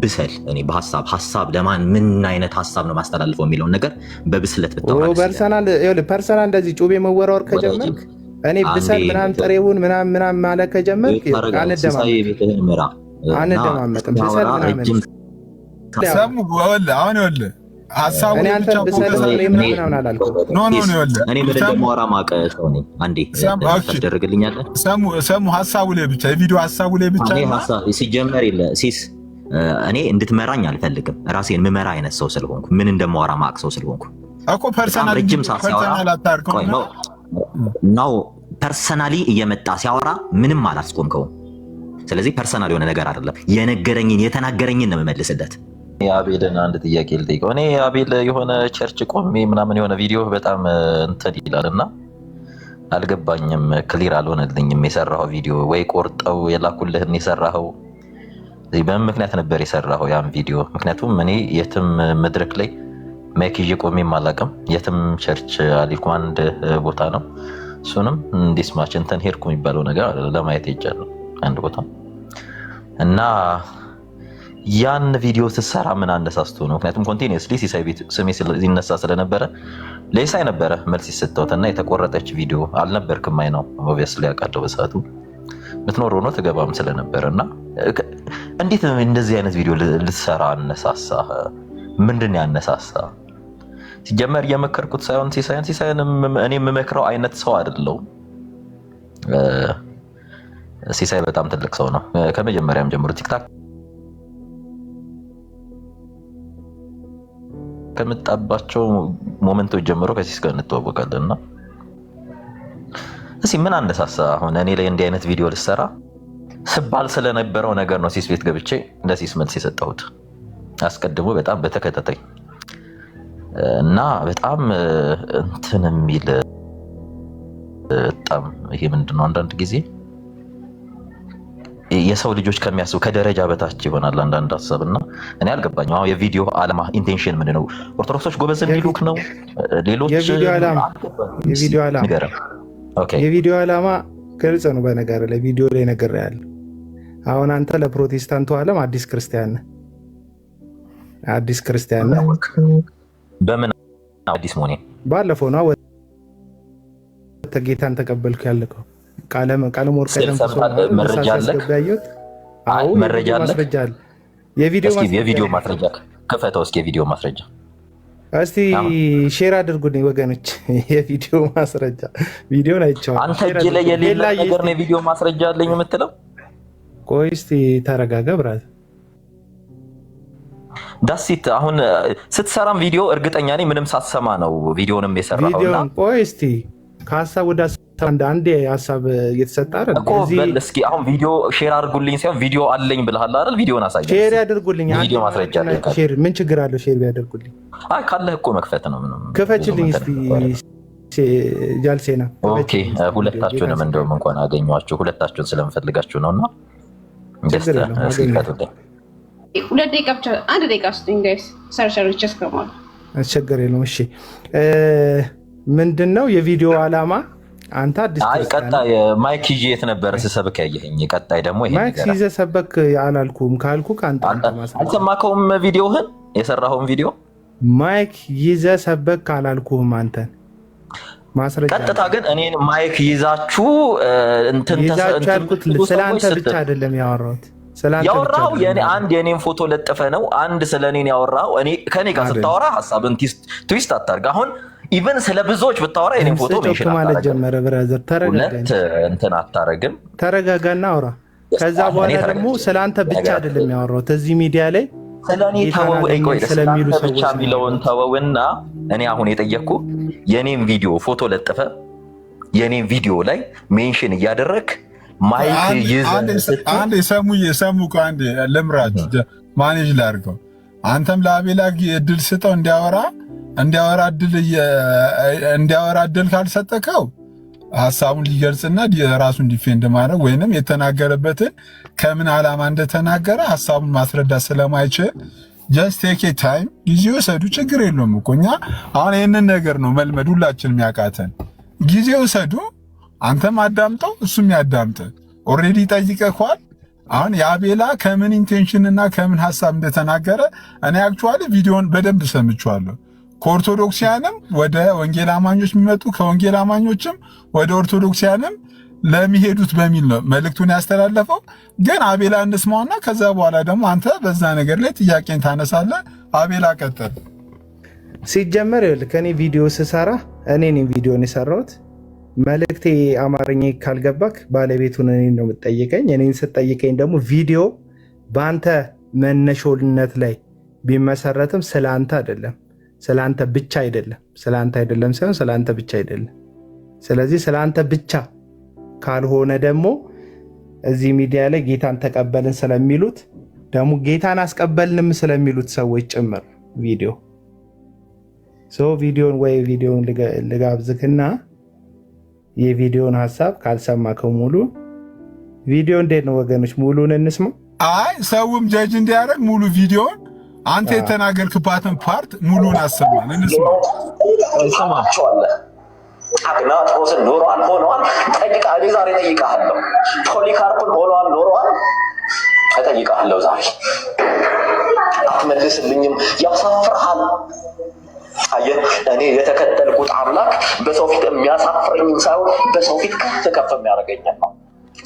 ብሰል እኔ በሐሳብ ለማን ምን አይነት ሐሳብ ነው ማስተላልፈው የሚለውን ነገር በብስለት ብታወራ ፐርሰናል እንደዚህ ጩቤ መወራወር ከጀመርክ እኔ ብሰል ምናምን ጥሬውን ምናምን ማለት ከጀመርክ አንደማመጥም። ብሰል ምናምን ሰሙ ወለ አሁን ወለ ሐሳቡ እኔ አንተ ብሰል ምናምን አላልኩም። ኖ እኔ ምን እንደማወራ ማቀ ሰው ነኝ። አንዴ ታደርግልኛለህ? ሰሙ ሐሳቡ ላይ ብቻ የቪዲዮ ሐሳቡ ላይ ብቻ ሲጀመር የለ ሲስ እኔ እንድትመራኝ አልፈልግም። ራሴን ምመራ አይነት ሰው ስለሆንኩ ምን እንደማወራ ማቅ ሰው ስለሆንኩ እኮ ፐርሰናል አታርቀው ነው። ፐርሰናሊ እየመጣ ሲያወራ ምንም አላስቆምከውም። ስለዚህ ፐርሰናል የሆነ ነገር አይደለም። የነገረኝን የተናገረኝን ነው የምመልስለት። የአቤልን አንድ ጥያቄ ልጠይቀው። እኔ አቤል የሆነ ቸርች ቆሜ ምናምን የሆነ ቪዲዮ በጣም እንትን ይላልና አልገባኝም፣ ክሊር አልሆነልኝም። የሰራኸው ቪዲዮ ወይ ቆርጠው የላኩልህን የሰራኸው በምን ምክንያት ነበር የሰራኸው ያን ቪዲዮ? ምክንያቱም እኔ የትም መድረክ ላይ ማይክ ይዤ ቆሜም አላውቅም። የትም ቸርች አልሄድኩም። አንድ ቦታ ነው፣ እሱንም እንዲስማች እንትን ሄድኩ የሚባለው ነገር ለማየት ሄጃለሁ አንድ ቦታ እና ያን ቪዲዮ ስትሰራ ምን አነሳስቶ ነው? ምክንያቱም ኮንቲኒየስሊ ሲሳይ ቤት ስሜ ሲነሳ ስለነበረ ለኢሳይ ነበረ መልስ ሲሰጠውትና የተቆረጠች ቪዲዮ አልነበርክም። አይ ነው ኦብቪየስሊ ያውቃለሁ በሰዓቱ ምትኖር ሆኖ ትገባም ስለነበረና እንዴት እንደዚህ አይነት ቪዲዮ ልትሰራ አነሳሳ? ምንድን ያነሳሳ? ሲጀመር የመከርኩት ሳይሆን ሲሳይን እኔ የምመክረው አይነት ሰው አይደለሁም። ሲሳይ በጣም ትልቅ ሰው ነው። ከመጀመሪያም ጀምሮ ቲክታክ ከመጣባቸው ሞመንቶች ጀምሮ ከሲስ ጋር እንተዋወቃለንና እስኪ ምን አነሳሳ አሁን እኔ ላይ እንዲህ አይነት ቪዲዮ ልሰራ ስባል ስለነበረው ነገር ነው ሲስ ቤት ገብቼ ለሲስ መልስ የሰጠሁት አስቀድሞ በጣም በተከታታይ እና በጣም እንትን የሚል በጣም ይሄ ምንድነው አንዳንድ ጊዜ የሰው ልጆች ከሚያስቡ ከደረጃ በታች ይሆናል አንዳንድ ሐሳብና እኔ አልገባኝም። አሁን የቪዲዮ ዓላማ ኢንቴንሽን ምንድን ነው? ኦርቶዶክሶች ጎበዝ እንዲሉክ ነው? ሌሎች የቪዲዮ ዓላማ ግልጽ ነው። በነገር ላይ ቪዲዮ ላይ ነገር ያለ አሁን አንተ ለፕሮቴስታንቱ ዓለም አዲስ ክርስቲያን ነህ። በምን አዲስ ሞኔ ባለፈው ነው ጌታን ተቀበልኩ ያልከው ቃለም ወርቅ መረጃ አለ። የቪዲዮ ማስረጃ ከፈተው እስኪ የቪዲዮ ማስረጃ እስቲ ሼር አድርጉልኝ ወገኖች። የቪዲዮ ማስረጃ ቪዲዮን አይቼዋለሁ። አንተ እጅ ላይ የሌላ ነገር ነው የቪዲዮ ማስረጃ አለኝ የምትለው? ቆይ እስቲ ተረጋጋ ብራዝ። ዳሲት አሁን ስትሰራም ቪዲዮ እርግጠኛ ነኝ ምንም ሳትሰማ ነው ቪዲዮንም የሰራኸውና ቆይ እስቲ ከሀሳብ ወደ አንድ ሀሳብ እየተሰጠ አይደል እኮ በል እስኪ አሁን ቪዲዮ ሼር አድርጉልኝ ሳይሆን ቪዲዮ አለኝ ብለሃል አይደል? ቪዲዮን አሳየኝ። ሼር ያድርጉልኝ። ቪዲዮ ማስረጃ አለኝ። ሼር ምን ችግር አለው? ሼር ቢያደርጉልኝ። አይ ካለህ እኮ መክፈት ነው። ምንም ክፈችልኝ እስቲ ጃልሴና። ኦኬ ሁለታችሁንም እንደውም እንኳን አገኘኋችሁ ሁለታችሁን ስለምፈልጋችሁ ነውና ችግር የለውም። ሁለት ደቂቃ ብቻ አንድ ደቂቃ ስጡኝ ጋይስ። ሰርቸሮች እስከማሉ ችግር የለውም። እሺ ምንድነው የቪዲዮ ዓላማ? አንተ አዲስ ቀጣይ ማይክ ይዤ የት ነበር ስሰብክ ያየኸኝ? ቀጣይ ደግሞ ይሄ ማይክ ይዘህ ሰበክ አላልኩም ካልኩ ከአንተ አልሰማከውም? ቪዲዮህን የሰራኸውን ቪዲዮ ማይክ ይዘህ ሰበክ አላልኩም አንተን ማስረጃ። ቀጥታ ግን እኔን ማይክ ይዛችሁ እንትን ያልኩት ስለአንተ ብቻ አይደለም ያወራሁት። ያወራው አንድ የኔን ፎቶ ለጥፈ ነው። አንድ ስለኔን ያወራው እኔ ከኔ ጋር ስታወራ ሐሳብን ትዊስት አታርግ። አሁን ኢቨን ስለ ብዙዎች ብታወራ የኔን ፎቶ ሜንሽን ማለት ጀመረ። ብራዘር ተረጋጋ፣ እንትን አታረግም። ተረጋጋና አውራ። ከዛ በኋላ ደግሞ ስለአንተ ብቻ አይደለም ያወራሁት እዚህ ሚዲያ ላይ ስለኔ ተወው። ቆይ ስለሚሉ ሰዎች ብቻ የሚለውን ተወውና እኔ አሁን የጠየቅኩ የኔን ቪዲዮ ፎቶ ለጥፈ የኔን ቪዲዮ ላይ ሜንሽን እያደረክ ማይክ ይዘህ አንድ የሰሙ አንድ ልምራት ማኔጅ ላድርገው። አንተም ለአቤላ እድል ስጠው እንዲያወራ እድል ካልሰጠከው ሀሳቡን ሊገልጽና ራሱን ዲፌንድ ማድረግ ወይንም የተናገረበትን ከምን ዓላማ እንደተናገረ ሀሳቡን ማስረዳት ስለማይችል ጀስት ቴክ ታይም ጊዜ ወሰዱ። ችግር የለውም እኮ እኛ አሁን ይህንን ነገር ነው መልመድ ሁላችንም ያቃተን። ጊዜ ወሰዱ። አንተም አዳምጠው እሱም ያዳምጥ። ኦልሬዲ ጠይቀኳል። አሁን የአቤላ ከምን ኢንቴንሽን እና ከምን ሐሳብ እንደተናገረ እኔ አክቹአሊ ቪዲዮን በደንብ ሰምቻለሁ። ከኦርቶዶክሲያንም ወደ ወንጌል አማኞች የሚመጡ ከወንጌል አማኞችም ወደ ኦርቶዶክሲያንም ለሚሄዱት በሚል ነው መልእክቱን ያስተላለፈው። ግን አቤላ እንስማውና ከዛ በኋላ ደግሞ አንተ በዛ ነገር ላይ ጥያቄን ታነሳለህ። አቤላ ቀጥል። ሲጀመር ይኸውልህ ከኔ ቪዲዮ ስሰራ እኔ ነኝ ቪዲዮን የሰራሁት። መልእክቴ አማርኛ ካልገባክ ባለቤቱን እኔ ነው የምትጠይቀኝ። እኔን ስትጠይቀኝ ደግሞ ቪዲዮ በአንተ መነሾልነት ላይ ቢመሰረትም ስለአንተ አይደለም፣ ስለአንተ ብቻ አይደለም፣ ስለአንተ አይደለም ሳይሆን ስለአንተ ብቻ አይደለም። ስለዚህ ስለአንተ ብቻ ካልሆነ ደግሞ እዚህ ሚዲያ ላይ ጌታን ተቀበልን ስለሚሉት ደግሞ ጌታን አስቀበልንም ስለሚሉት ሰዎች ጭምር ቪዲዮን ወይ ቪዲዮን ልጋብዝክና የቪዲዮን ሐሳብ ካልሰማከው ሙሉ ቪዲዮ እንዴት ነው ወገኖች? ሙሉን እንስማ። አይ ሰውም ጀጅ እንዲያደርግ ሙሉ ቪዲዮን አንተ የተናገርክባትን ፓርት ሙሉን አሰማን እንስማ። እንሰማቸዋለን። አግናጦስን ኖሯል ሆኗል ጠይቃለሁ። ዛሬ ጠይቃለሁ። ፖሊካርፕን ሆኗል ኖሯል እጠይቃለሁ። ዛሬ አትመልስልኝም፣ ያሳፍርሃል። አየህ እኔ የተከተልኩት አምላክ በሰው ፊት የሚያሳፍረኝም ሳይሆን በሰው ፊት ከፍ ከፍ የሚያደርገኝ ነው።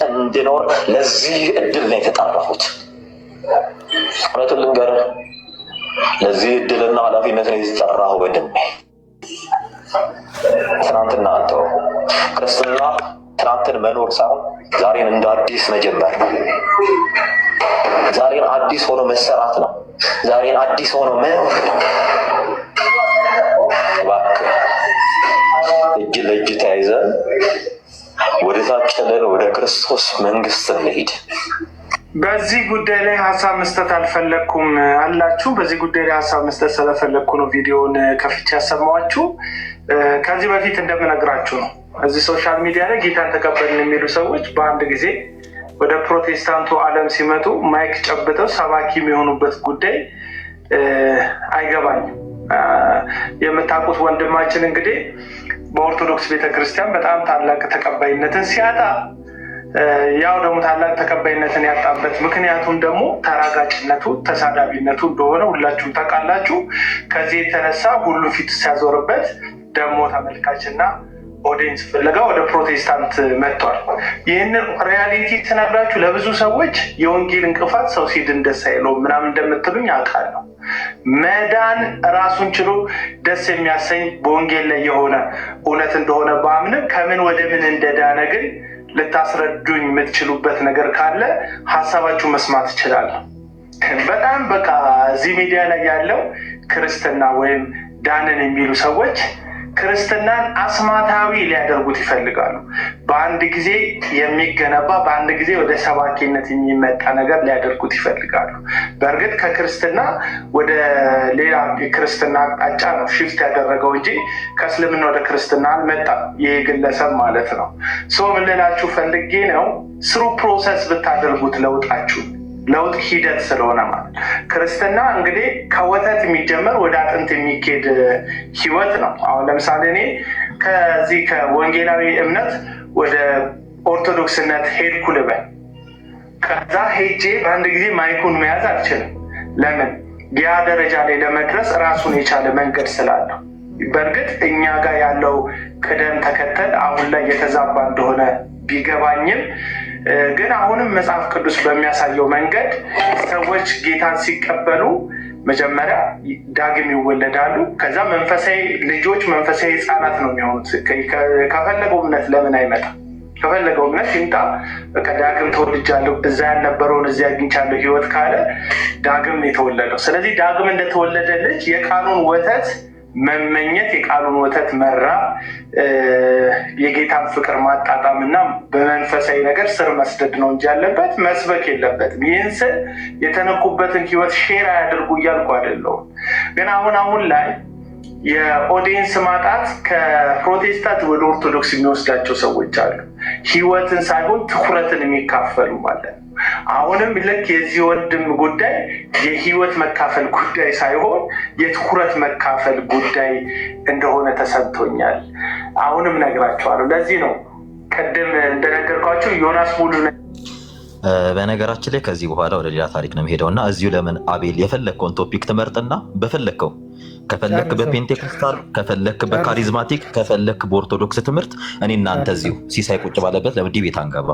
እንድኖር ለዚህ እድል ነው የተጠራሁት። እውነቱን ልንገርህ፣ ለዚህ እድልና ኃላፊነት ነው የተጠራሁ ወንድሜ። ትናንትና አንተው ክርስትና ትናንትን መኖር ሳይሆን ዛሬን እንደ አዲስ መጀመር ነው። ዛሬን አዲስ ሆኖ መሰራት ነው። ዛሬን አዲስ ሆኖ መኖር ነው። እባክህ እጅ ለእጅ ተያይዘን ወደ ታች ሄደን ወደ ክርስቶስ መንግስት እንሂድ። በዚህ ጉዳይ ላይ ሀሳብ መስጠት አልፈለግኩም አላችሁ። በዚህ ጉዳይ ላይ ሀሳብ መስጠት ስለፈለግኩ ነው ቪዲዮውን ከፍቼ ያሰማኋችሁ። ከዚህ በፊት እንደምነግራችሁ ነው እዚህ ሶሻል ሚዲያ ላይ ጌታን ተቀበልን የሚሉ ሰዎች በአንድ ጊዜ ወደ ፕሮቴስታንቱ ዓለም ሲመጡ ማይክ ጨብጠው ሰባኪ የሚሆኑበት ጉዳይ አይገባኝም። የምታውቁት ወንድማችን እንግዲህ በኦርቶዶክስ ቤተክርስቲያን በጣም ታላቅ ተቀባይነትን ሲያጣ ያው ደግሞ ታላቅ ተቀባይነትን ያጣበት ምክንያቱም ደግሞ ተራጋጭነቱ፣ ተሳዳቢነቱ እንደሆነ ሁላችሁም ታውቃላችሁ። ከዚህ የተነሳ ሁሉ ፊት ሲያዞርበት ደግሞ ተመልካችና ኦዲየንስ ፍለጋ ወደ ፕሮቴስታንት መጥቷል። ይህንን ሪያሊቲ ትነግራችሁ ለብዙ ሰዎች የወንጌል እንቅፋት ሰው ሲድን ደስ አይለውም ምናምን እንደምትሉኝ አውቃለሁ። መዳን ራሱን ችሎ ደስ የሚያሰኝ በወንጌል ላይ የሆነ እውነት እንደሆነ በአምንም ከምን ወደ ምን እንደዳነ ግን ልታስረዱኝ የምትችሉበት ነገር ካለ ሀሳባችሁ መስማት እችላለሁ። በጣም በቃ እዚህ ሚዲያ ላይ ያለው ክርስትና ወይም ዳንን የሚሉ ሰዎች ክርስትናን አስማታዊ ሊያደርጉት ይፈልጋሉ። በአንድ ጊዜ የሚገነባ በአንድ ጊዜ ወደ ሰባኪነት የሚመጣ ነገር ሊያደርጉት ይፈልጋሉ። በእርግጥ ከክርስትና ወደ ሌላ የክርስትና አቅጣጫ ነው ሽፍት ያደረገው እንጂ ከእስልምና ወደ ክርስትና አልመጣም። ይህ ግለሰብ ማለት ነው። ምን ልላችሁ ፈልጌ ነው፣ ስሩ ፕሮሰስ ብታደርጉት ለውጥ ሂደት ስለሆነ ማለት ክርስትና እንግዲህ ከወተት የሚጀመር ወደ አጥንት የሚኬድ ህይወት ነው። አሁን ለምሳሌ እኔ ከዚህ ከወንጌላዊ እምነት ወደ ኦርቶዶክስነት ሄድኩ ልበል። ከዛ ሄጄ በአንድ ጊዜ ማይኩን መያዝ አልችልም። ለምን? ያ ደረጃ ላይ ለመድረስ ራሱን የቻለ መንገድ ስላለው። በእርግጥ እኛ ጋር ያለው ቅደም ተከተል አሁን ላይ የተዛባ እንደሆነ ቢገባኝም ግን አሁንም መጽሐፍ ቅዱስ በሚያሳየው መንገድ ሰዎች ጌታን ሲቀበሉ መጀመሪያ ዳግም ይወለዳሉ። ከዛ መንፈሳዊ ልጆች፣ መንፈሳዊ ህፃናት ነው የሚሆኑት። ከፈለገው እምነት ለምን አይመጣም? ከፈለገው እምነት ይምጣ። በቃ ዳግም ተወልጃለሁ፣ እዛ ያልነበረውን እዚህ አግኝቻለሁ ህይወት ካለ ዳግም የተወለደው። ስለዚህ ዳግም እንደተወለደ ልጅ የቃሉን ወተት መመኘት፣ የቃሉን ወተት መራብ፣ የጌታን ፍቅር ማጣጣም እና በመንፈሳዊ ነገር ስር መስደድ ነው እንጂ ያለበት መስበክ የለበትም። ይህን ስል የተነኩበትን ህይወት ሼር አያደርጉ እያልኩ አይደለሁም። ግን አሁን ላይ የኦዲየንስ ማጣት ከፕሮቴስታንት ወደ ኦርቶዶክስ የሚወስዳቸው ሰዎች አሉ። ህይወትን ሳይሆን ትኩረትን የሚካፈሉ ማለት ነው። አሁንም ልክ የዚህ ወንድም ጉዳይ የህይወት መካፈል ጉዳይ ሳይሆን የትኩረት መካፈል ጉዳይ እንደሆነ ተሰምቶኛል። አሁንም ነግራቸዋለሁ። ለዚህ ነው ቅድም እንደነገርኳቸው ዮናስ ሙሉ በነገራችን ላይ ከዚህ በኋላ ወደ ሌላ ታሪክ ነው የሚሄደው እና እዚሁ ለምን አቤል የፈለግከውን ቶፒክ ትመርጥና በፈለግከው ከፈለክ በፔንቴኮስታል ከፈለክ በካሪዝማቲክ ከፈለክ በኦርቶዶክስ ትምህርት እኔ እናንተ እዚሁ ሲሳይ ቁጭ ባለበት ለምዲ ቤት አንገባ።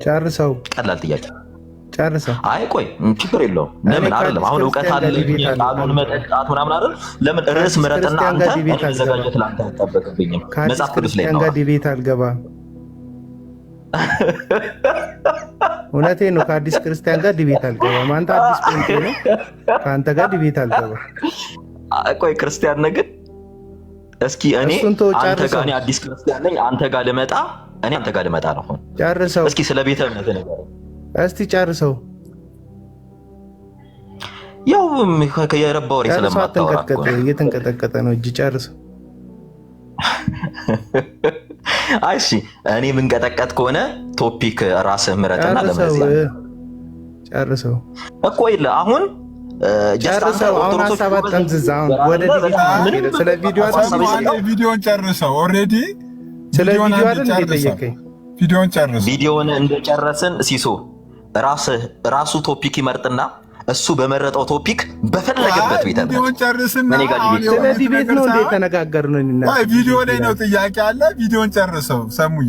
ጨርሰው። ቀላል ጥያቄ ጨርሰው። አይ ቆይ ችግር የለውም። ለምን አይደለም አሁን እውቀት አለኝ ቃሉን መጠጣት ምናምን አይደል? ለምን ርዕስ ምረጥና አንተ መዘጋጀት ለአንተ አይጠበቅብኝም። መጽሐፍ ቅዱስ ላይ ነው ዲቤት አልገባም። እውነቴን ነው። ከአዲስ ክርስቲያን ጋር ዲቤት አልገባም። አንተ አዲስ ጴንጤ ነው፣ ከአንተ ጋር ዲቤት አልገባም። ቆይ ክርስቲያን ነህ ግን እስኪ እኔ አንተ ጋር እኔ አዲስ ክርስቲያን ነኝ፣ አንተ ጋር ልመጣ እኔ አንተ ጋር ልመጣ ነው። አሁን ጨርሰው እስኪ ስለ ቤተ እምነት ነገር እስቲ ጨርሰው። ያው የረባ ወሬ ስለማታወራ እየተንቀጠቀጠ ነው እጅ። ጨርሰው። አይ እሺ እኔ የምንቀጠቀጥ ከሆነ ቶፒክ ራስህ ምረጥና ለምንዚህ ጨርሰው እኮ ይለ አሁን ጨርሰው። አሁን ሀሳብ አጠምዝዝ። አሁን ወደ ዲቤት ስለ ቪዲዮን ጨርሰው። ኦልሬዲ ስለ ቪዲዮ አይደል እንደጠየቀኝ ቪዲዮን ጨርሰው። ቪዲዮን እንደጨረስን ሲሶ ራሱ ቶፒክ ይመርጥና እሱ በመረጠው ቶፒክ በፈለገበት ቤት ነው። ቪዲዮን ጨርስና ስለ ዲቤት ነው እንደ ተነጋገርነው እና ቪዲዮ ላይ ነው ጥያቄ አለ። ቪዲዮን ጨርሰው። ሰሙኝ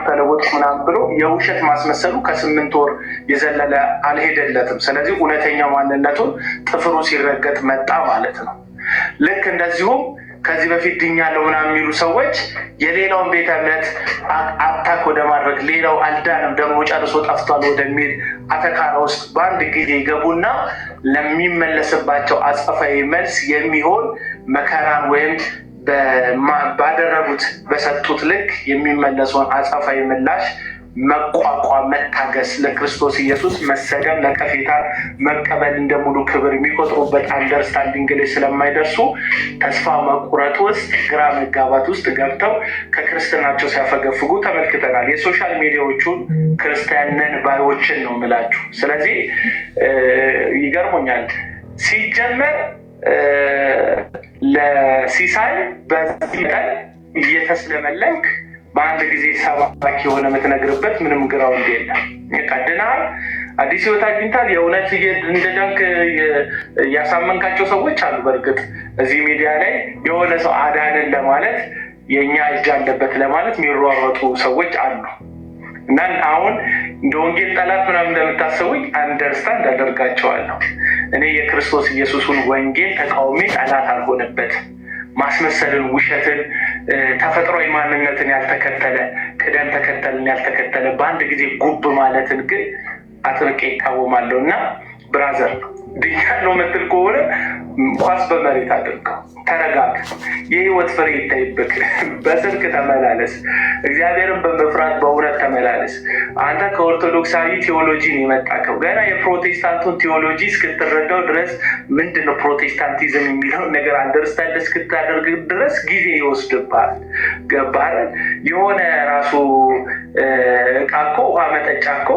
ተለወጥ ምናምን ብሎ የውሸት ማስመሰሉ ከ8 ወር የዘለለ አልሄደለትም። ስለዚህ እውነተኛው ማንነቱን ጥፍሩ ሲረገጥ መጣ ማለት ነው። ልክ እንደዚሁም ከዚህ በፊት ድኛለሁ ምናምን የሚሉ ሰዎች የሌላውን ቤተ እምነት አታክ ወደ ማድረግ ሌላው አልዳንም ደግሞ ጨርሶ ጠፍቷል ወደሚል አተካራ ውስጥ በአንድ ጊዜ ይገቡና ለሚመለስባቸው አጸፋዊ መልስ የሚሆን መከራን ወይም ባደረጉት በሰጡት ልክ የሚመለሰውን አጸፋዊ ምላሽ መቋቋም መታገስ፣ ለክርስቶስ ኢየሱስ መሰደም ነቀፌታ መቀበል እንደሙሉ ክብር የሚቆጥሩበት አንደርስታንዲንግ ላይ ስለማይደርሱ ተስፋ መቁረጥ ውስጥ ግራ መጋባት ውስጥ ገብተው ከክርስትናቸው ሲያፈገፍጉ ተመልክተናል። የሶሻል ሚዲያዎቹን ክርስቲያንን ባዮችን ነው ምላችሁ። ስለዚህ ይገርሞኛል ሲጀመር ለሲሳይ በዚህ መጠን እየተስለመለንክ በአንድ ጊዜ ሰባኪ የሆነ የምትነግርበት ምንም ግራውንድ የለም። ቀድናል፣ አዲስ ህይወት አግኝታል። የእውነት እንደ ዳንክ ያሳመንካቸው ሰዎች አሉ። በእርግጥ እዚህ ሚዲያ ላይ የሆነ ሰው አዳንን ለማለት የእኛ እጅ አለበት ለማለት የሚሯሯጡ ሰዎች አሉ እና አሁን እንደ ወንጌል ጠላት ምናምን እንደምታስቡኝ አንደርስታንድ አደርጋቸዋለሁ። እኔ የክርስቶስ ኢየሱስን ወንጌል ተቃውሜ ጠላት አልሆነበትም። ማስመሰልን፣ ውሸትን፣ ተፈጥሯዊ ማንነትን ያልተከተለ ቅደም ተከተልን ያልተከተለ በአንድ ጊዜ ጉብ ማለትን ግን አጥብቄ ይቃወማለሁ እና ብራዘር ድኛለሁ ምትል ከሆነ ኳስ በመሬት አድርገው፣ ተረጋግ፣ የህይወት ፍሬ ይታይብክ፣ በስልክ ተመላለስ፣ እግዚአብሔርን በመፍራት በእውነት ተመላለስ። አንተ ከኦርቶዶክሳዊ ቴዎሎጂን የመጣከው ገና የፕሮቴስታንቱን ቴዎሎጂ እስክትረዳው ድረስ ምንድነው ፕሮቴስታንቲዝም የሚለውን ነገር አንደርስታንድ እስክታደርግ ድረስ ጊዜ ይወስድብሃል። ገባህ? የሆነ ራሱ እቃ እኮ ውሃ መጠጫ እኮ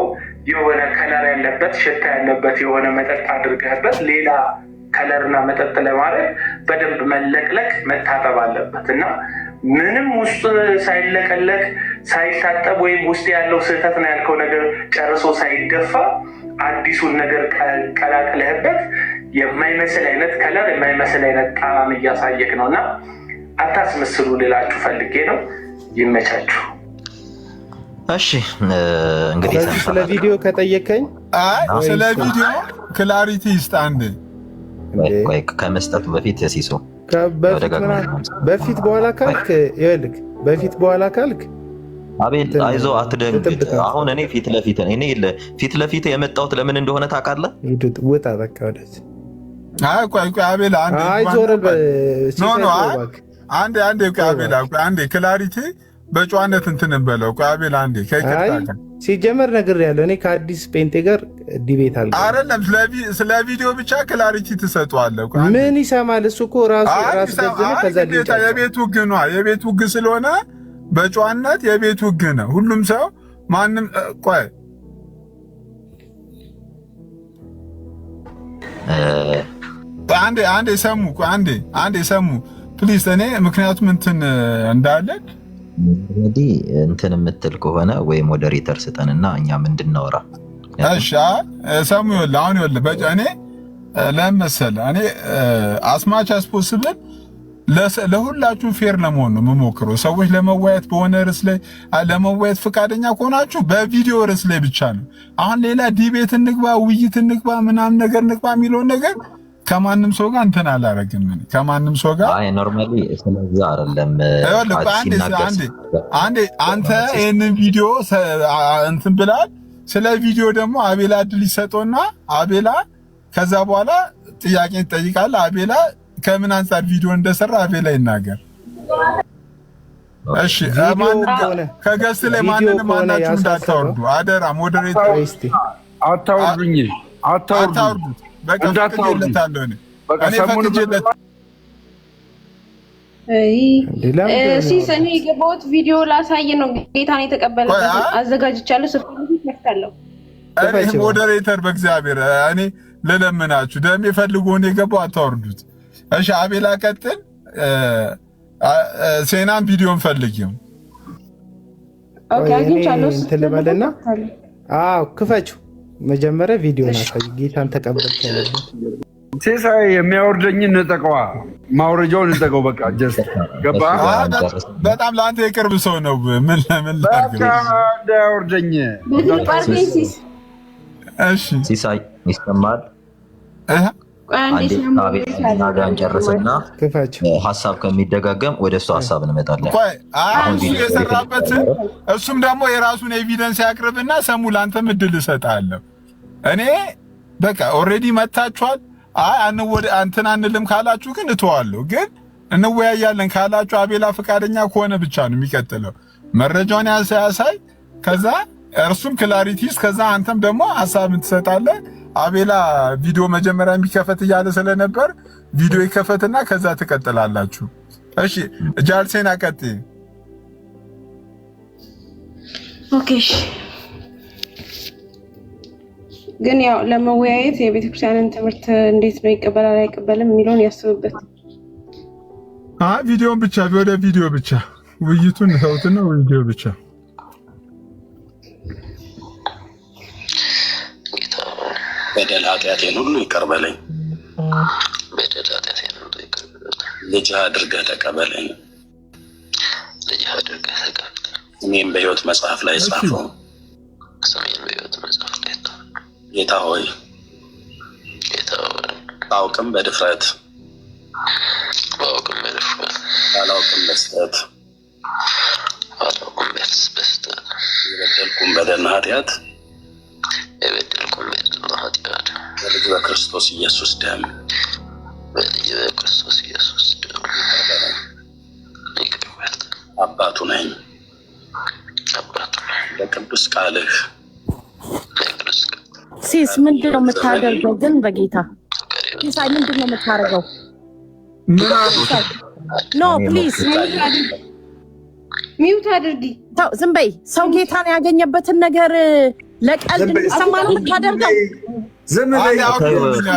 የሆነ ከለር ያለበት ሽታ ያለበት የሆነ መጠጥ አድርገህበት ሌላ ከለርና መጠጥ ለማድረግ በደንብ መለቅለቅ መታጠብ አለበት እና ምንም ውስጥ ሳይለቀለቅ ሳይታጠብ ወይም ውስጥ ያለው ስህተት ነው ያልከው ነገር ጨርሶ ሳይደፋ አዲሱን ነገር ቀላቅለህበት የማይመስል አይነት ከለር የማይመስል አይነት ጣዕም እያሳየክ ነው እና አታስመስሉ ልላችሁ ፈልጌ ነው። ይመቻችሁ። እሺ እንግዲህ ስለ ቪዲዮ ከጠየቀኝ ስለ ቪዲዮ ክላሪቲ ይስጥ አንዴ። ቆይ ከመስጠቱ በፊት ሲሶ በፊት በኋላ ካልክ ይኸውልህ፣ በፊት በኋላ ካልክ አቤል አይዞህ አትደንግጥ። አሁን እኔ ፊት ለፊት የመጣሁት ለምን እንደሆነ ታውቃለህ? ውጣ በቃ ወደዚህ። ቆይ አቤል አንዴ ክላሪቲ በጨዋነት እንትን በለው። አቤል አንዴ ሲጀመር ነገር ያለው እኔ ከአዲስ ጴንጤ ጋር ዲቤት አለ አይደለም። ስለ ቪዲዮ ብቻ ክላሪቲ ትሰጠዋለህ። ምን ይሰማል እሱ እኮ ራሱ ገዝነ ከዛ የቤት ውግ ነው። የቤት ውግ ስለሆነ በጨዋነት የቤት ውግ ነው። ሁሉም ሰው ማንም ቆይ አንዴ ሰሙ ፕሊዝ። እኔ ምክንያቱም እንትን እንዳለን እንግዲህ እንትን የምትል ከሆነ ወይ ሞዴሬተር ስጠንና እኛ እንድናወራ። እሺ ሳሙኤል አሁን ይኸውልህ እኔ ለምሳሌ እኔ አስማች አስፖስብል ለሁላችሁም ፌር ለመሆን ነው የምሞክረው። ሰዎች ለመወያየት በሆነ ርዕስ ላይ ለመወያየት ፈቃደኛ ከሆናችሁ በቪዲዮ ርዕስ ላይ ብቻ ነው። አሁን ሌላ ዲቤት እንግባ፣ ውይይት እንግባ፣ ምናምን ነገር እንግባ የሚለውን ነገር ከማንም ሰው ጋር እንትን አላረግም። ከማንም ሰው ጋር አይ ኖርማሊ ስለዛ አይደለም። አንተ ይሄንን ቪዲዮ እንትን ብላል። ስለ ቪዲዮ ደግሞ አቤላ እድል ይሰጠውና አቤላ ከዛ በኋላ ጥያቄ ትጠይቃለህ። አቤላ ከምን አንፃር ቪዲዮ እንደሰራ አቤላ ይናገር። እሺ ከገስት ላይ ማንንም አናችሁ እንዳታወርዱ አደራ። ሞዴሬተር አታወርዱኝ፣ አታወርዱት። በቃ ፈቅጄለታለሁ እኔ ፈቅጄለት። ሲሰኔ የገባሁት ቪዲዮ ላሳየ ነው። ጌታን የተቀበለበት አዘጋጅቻለሁ። ስልክ ከፍታለሁ። እኔ ሞዴሬተር በእግዚአብሔር እኔ ለለምናችሁ ደም ይፈልጉ ሆነ የገባው አታወርዱት። እሺ አቤላ ቀጥል። ሴናን ቪዲዮን ፈልጊው። ኦኬ አግኝቻለሁ። እንትልበልና ክፈችው። መጀመሪያ ቪዲዮን አሳይ። ጌታን ተቀበልክ ያለበት ሲሳይ የሚያወርደኝን ንጠቀዋ፣ ማውረጃውን ንጠቀው። በቃ ጀስት ገባ። በጣም ለአንተ የቅርብ ሰው ነው። ምን ላድርግ? እንዳያወርደኝ። እሺ ሲሳይ ይሰማል? ጋር እንጨርስና ሀሳብ ከሚደጋገም ወደ እሱ ሀሳብ እንመጣለን። እሱ የሰራበትን እሱም ደግሞ የራሱን ኤቪደንስ ያቅርብና ሰሙ ለአንተም እድል እሰጥሃለሁ። እኔ በቃ ኦልሬዲ መታችኋል። እንትን አንልም ካላችሁ ግን እተዋለሁ። ግን እንወያያለን ካላችሁ አቤላ ፈቃደኛ ከሆነ ብቻ ነው የሚቀጥለው። መረጃውን ያሳይ፣ ከዛ እርሱም ክላሪቲስ፣ ከዛ አንተም ደግሞ ሀሳብን ትሰጣለህ። አቤላ ቪዲዮ መጀመሪያ የሚከፈት እያለ ስለነበር ቪዲዮ ይከፈትና ከዛ ትቀጥላላችሁ። እሺ ጃልሴን አቀጥይ። ኦኬ ግን ያው ለመወያየት የቤተክርስቲያንን ትምህርት እንዴት ነው ይቀበላል አይቀበልም የሚለውን ያስብበት። ቪዲዮን ብቻ ወደ ቪዲዮ ብቻ ውይይቱን ተውትና ቪዲዮ ብቻ። በደል ኃጢአቴን ሁሉ ይቅር በለኝ፣ ልጅህ አድርገህ ተቀበለኝ፣ እኔም በሕይወት መጽሐፍ ላይ ጻፈው። ጌታ ሆይ ባውቅም በድፍረት ባላውቅም በስህተት የበደልኩም በደልና ኃጢአት በልጅ በክርስቶስ ኢየሱስ ደም አባቱ ነኝ። ለቅዱስ ቃልህ ሲስ ምንድን ነው የምታደርገው? ግን በጌታ ሲሳይ ምንድን ነው የምታደርገው? ኖ ፕሊዝ ሚውት አድርጊ። ዝም በይ። ሰው ጌታን ያገኘበትን ነገር ለቀልድ እንዲሰማ ነው የምታደርገው። ዝም በይ።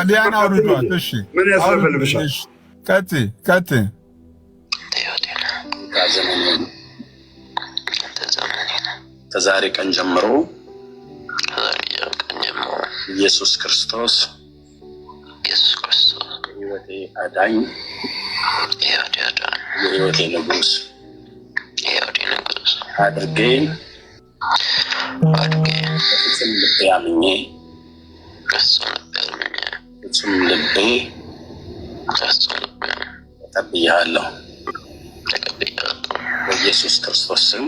ሊያን አውርዷል። እሺ ምን ያስፈልግልሻል? ቀጥይ። ከዛሬ ቀን ጀምሮ ኢየሱስ ክርስቶስ የሕይወቴ አዳኝ፣ የሕይወቴ ንጉሥ አድርጌ ፍጹም ልቤ አምኜ ፍጹም ልቤ ተቀብያለሁ። በኢየሱስ ክርስቶስ ስም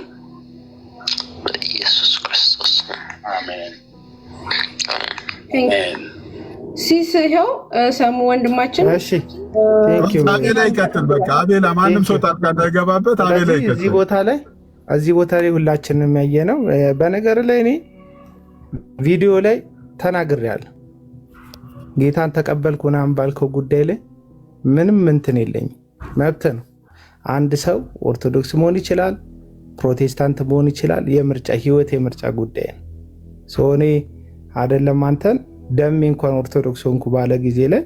አሜን። ሲስ ይኸው ሰሙ ወንድማችን። እሺ ቴንክ ዩ። አቤላ ይቀጥል። በቃ አቤላ ማንም ሰው ጣልቃ እንዳይገባበት አቤላ ይቀጥል። እዚህ ቦታ ላይ ሁላችንም ያየነው። በነገር ላይ እኔ ቪዲዮ ላይ ተናግሬያለሁ። ጌታን ተቀበልኩ ምናምን ባልከው ጉዳይ ላይ ምንም እንትን የለኝም፣ መብት ነው። አንድ ሰው ኦርቶዶክስ መሆን ይችላል፣ ፕሮቴስታንት መሆን ይችላል። የምርጫ ህይወት የምርጫ ጉዳይ ነው። እኔ አይደለም አንተን ደሜ እንኳን ኦርቶዶክስ ሆንኩ ባለ ጊዜ ላይ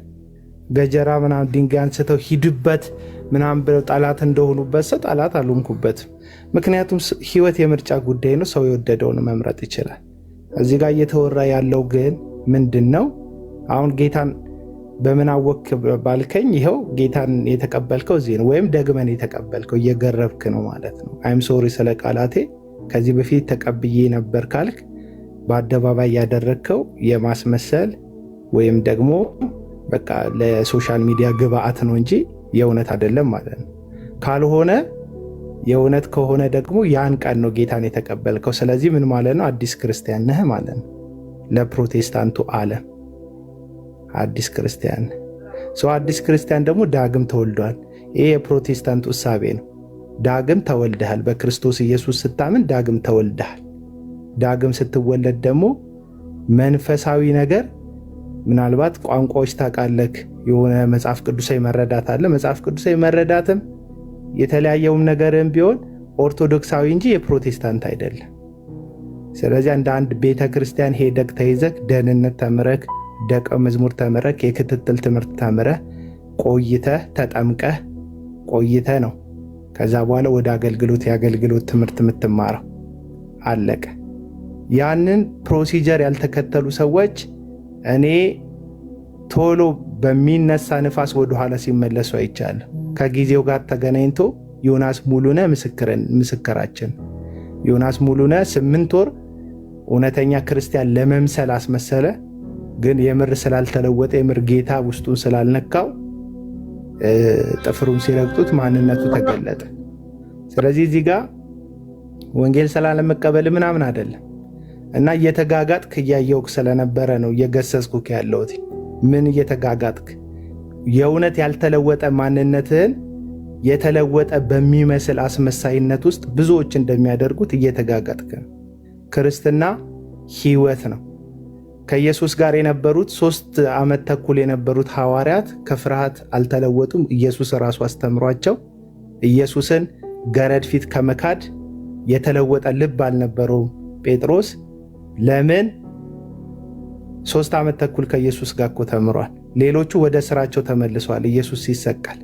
ገጀራ ምናምን ድንጋይ አንስተው ሂድበት ምናምን ብለው ጠላት እንደሆኑበት ሰው ጠላት አልሆንኩበትም። ምክንያቱም ህይወት የምርጫ ጉዳይ ነው። ሰው የወደደውን መምረጥ ይችላል። እዚህ ጋር እየተወራ ያለው ግን ምንድን ነው? አሁን ጌታን በምን አወክ ባልከኝ፣ ይኸው ጌታን የተቀበልከው እዚህ ነው፣ ወይም ደግመን የተቀበልከው እየገረብክ ነው ማለት ነው። አይም ሶሪ ስለ ቃላቴ። ከዚህ በፊት ተቀብዬ ነበር ካልክ በአደባባይ ያደረግከው የማስመሰል ወይም ደግሞ በቃ ለሶሻል ሚዲያ ግብአት ነው እንጂ የእውነት አይደለም ማለት ነው። ካልሆነ የእውነት ከሆነ ደግሞ ያን ቀን ነው ጌታን የተቀበልከው። ስለዚህ ምን ማለት ነው? አዲስ ክርስቲያን ነህ ማለት ነው። ለፕሮቴስታንቱ ዓለም አዲስ ክርስቲያን ሰው አዲስ ክርስቲያን ደግሞ ዳግም ተወልዷል። ይሄ የፕሮቴስታንቱ እሳቤ ነው። ዳግም ተወልደሃል። በክርስቶስ ኢየሱስ ስታምን ዳግም ተወልደሃል። ዳግም ስትወለድ ደግሞ መንፈሳዊ ነገር ምናልባት ቋንቋዎች ታውቃለህ፣ የሆነ መጽሐፍ ቅዱሳዊ መረዳት አለ። መጽሐፍ ቅዱሳዊ መረዳትም የተለያየውም ነገርም ቢሆን ኦርቶዶክሳዊ እንጂ የፕሮቴስታንት አይደለም። ስለዚህ እንደ አንድ ቤተ ክርስቲያን ሄደክ ተይዘክ ደህንነት ተምረክ ደቀ መዝሙር ተምረክ የክትትል ትምህርት ተምረህ ቆይተህ ተጠምቀህ ቆይተህ ነው ከዛ በኋላ ወደ አገልግሎት የአገልግሎት ትምህርት የምትማረው። አለቀ። ያንን ፕሮሲጀር ያልተከተሉ ሰዎች እኔ ቶሎ በሚነሳ ንፋስ ወደኋላ ሲመለሱ አይቻለሁ። ከጊዜው ጋር ተገናኝቶ ዮናስ ሙሉነህ ምስክራችን። ዮናስ ሙሉነህ 8 ወር እውነተኛ ክርስቲያን ለመምሰል አስመሰለ። ግን የምር ስላልተለወጠ የምር ጌታ ውስጡን ስላልነካው ጥፍሩን ሲረግጡት ማንነቱ ተገለጠ። ስለዚህ እዚህ ጋር ወንጌል ስላለመቀበል ምናምን አይደለም እና እየተጋጋጥክ እያየውክ ስለነበረ ነው እየገሰጽኩክ ያለሁት። ምን እየተጋጋጥክ? የእውነት ያልተለወጠ ማንነትህን የተለወጠ በሚመስል አስመሳይነት ውስጥ ብዙዎች እንደሚያደርጉት እየተጋጋጥክ ነው። ክርስትና ህይወት ነው። ከኢየሱስ ጋር የነበሩት 3 ዓመት ተኩል የነበሩት ሐዋርያት ከፍርሃት አልተለወጡም። ኢየሱስ ራሱ አስተምሯቸው ኢየሱስን ገረድ ፊት ከመካድ የተለወጠ ልብ አልነበረውም ጴጥሮስ። ለምን? 3 ዓመት ተኩል ከኢየሱስ ጋር እኮ ተምሯል። ሌሎቹ ወደ ስራቸው ተመልሰዋል። ኢየሱስ ሲሰቀል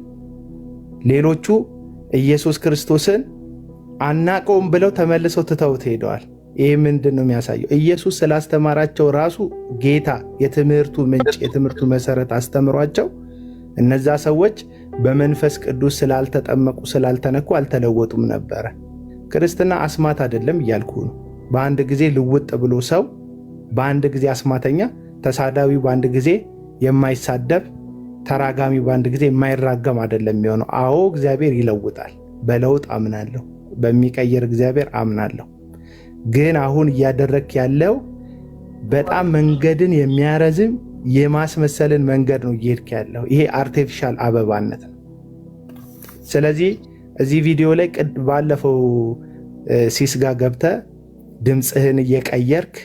ሌሎቹ ኢየሱስ ክርስቶስን አናቀውም ብለው ተመልሰው ትተውት ሄደዋል። ይህ ምንድን ነው የሚያሳየው? ኢየሱስ ስላስተማራቸው ራሱ ጌታ የትምህርቱ ምንጭ የትምህርቱ መሰረት አስተምሯቸው እነዛ ሰዎች በመንፈስ ቅዱስ ስላልተጠመቁ ስላልተነኩ አልተለወጡም ነበረ። ክርስትና አስማት አይደለም እያልኩ ነው። በአንድ ጊዜ ልውጥ ብሎ ሰው በአንድ ጊዜ አስማተኛ፣ ተሳዳቢ በአንድ ጊዜ የማይሳደብ፣ ተራጋሚ በአንድ ጊዜ የማይራገም አይደለም የሚሆነው። አዎ እግዚአብሔር ይለውጣል። በለውጥ አምናለሁ። በሚቀየር እግዚአብሔር አምናለሁ። ግን አሁን እያደረክ ያለው በጣም መንገድን የሚያረዝም የማስመሰልን መንገድ ነው እየሄድክ ያለው። ይሄ አርቲፊሻል አበባነት ነው። ስለዚህ እዚህ ቪዲዮ ላይ ባለፈው ሲስ ጋር ገብተህ ድምፅህን እየቀየርክ